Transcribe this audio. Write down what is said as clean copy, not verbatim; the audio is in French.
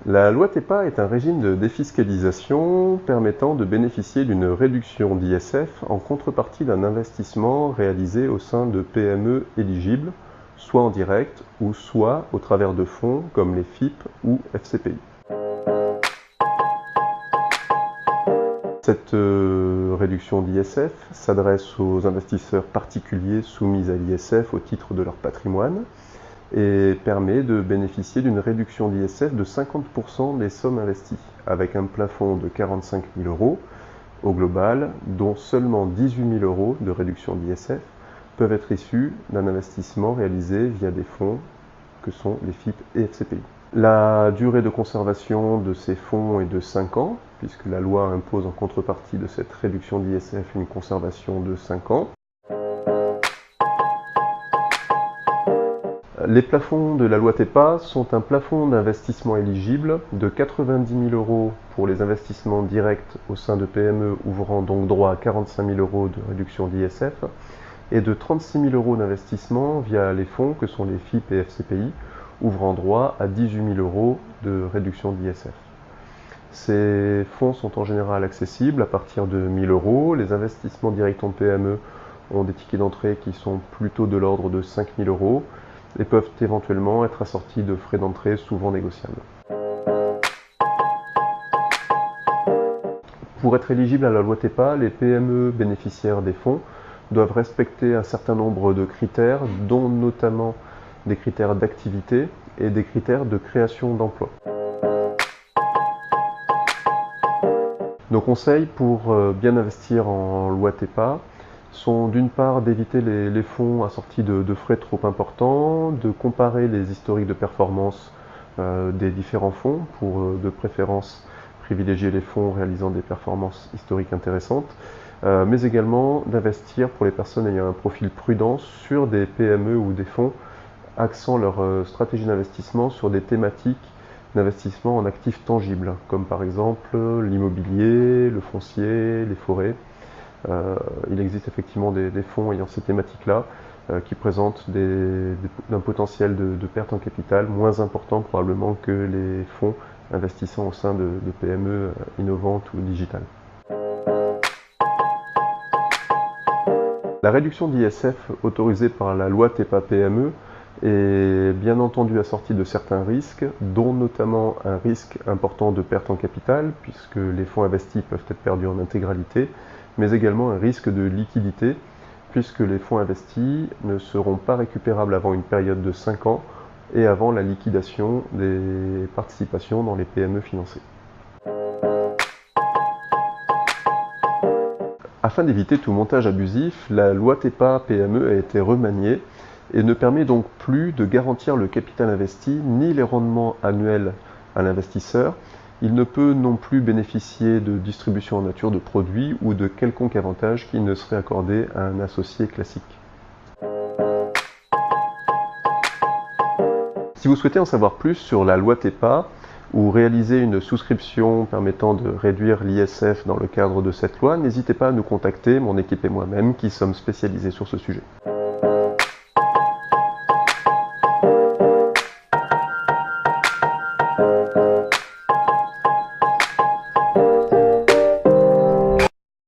La loi TEPA est un régime de défiscalisation permettant de bénéficier d'une réduction d'ISF en contrepartie d'un investissement réalisé au sein de PME éligibles, soit en direct ou soit au travers de fonds comme les FIP ou FCPI. Cette réduction d'ISF s'adresse aux investisseurs particuliers soumis à l'ISF au titre de leur patrimoine et permet de bénéficier d'une réduction d'ISF de 50% des sommes investies, avec un plafond de 45 000 € au global, dont seulement 18 000 € de réduction d'ISF peuvent être issus d'un investissement réalisé via des fonds que sont les FIP et FCPI. La durée de conservation de ces fonds est de 5 ans, puisque la loi impose en contrepartie de cette réduction d'ISF une conservation de 5 ans. Les plafonds de la loi TEPA sont un plafond d'investissement éligible de 90 000 € pour les investissements directs au sein de PME ouvrant donc droit à 45 000 € de réduction d'ISF et de 36 000 € d'investissement via les fonds que sont les FIP et FCPI ouvrant droit à 18 000 € de réduction d'ISF. Ces fonds sont en général accessibles à partir de 1 000 €. Les investissements directs en PME ont des tickets d'entrée qui sont plutôt de l'ordre de 5 000 € et peuvent éventuellement être assortis de frais d'entrée souvent négociables. Pour être éligible à la loi TEPA, les PME bénéficiaires des fonds doivent respecter un certain nombre de critères, dont notamment des critères d'activité et des critères de création d'emplois. Nos conseils pour bien investir en loi TEPA sont d'une part d'éviter les fonds assortis de frais trop importants, de comparer les historiques de performance des différents fonds pour de préférence privilégier les fonds réalisant des performances historiques intéressantes, mais également d'investir pour les personnes ayant un profil prudent sur des PME ou des fonds axant leur stratégie d'investissement sur des thématiques d'investissement en actifs tangibles, comme par exemple l'immobilier, le foncier, les forêts. Il existe effectivement des fonds ayant ces thématiques-là qui présentent un potentiel de perte en capital moins important probablement que les fonds investissant au sein de PME innovantes ou digitales. La réduction d'ISF autorisée par la loi TEPA PME est bien entendu assortie de certains risques, dont notamment un risque important de perte en capital, puisque les fonds investis peuvent être perdus en intégralité, mais également un risque de liquidité, puisque les fonds investis ne seront pas récupérables avant une période de 5 ans et avant la liquidation des participations dans les PME financées. Afin d'éviter tout montage abusif, la loi TEPA PME a été remaniée et ne permet donc plus de garantir le capital investi ni les rendements annuels à l'investisseur. Il ne peut non plus bénéficier de distribution en nature de produits ou de quelconque avantage qui ne serait accordé à un associé classique. Si vous souhaitez en savoir plus sur la loi TEPA ou réaliser une souscription permettant de réduire l'ISF dans le cadre de cette loi, n'hésitez pas à nous contacter, mon équipe et moi-même, qui sommes spécialisés sur ce sujet.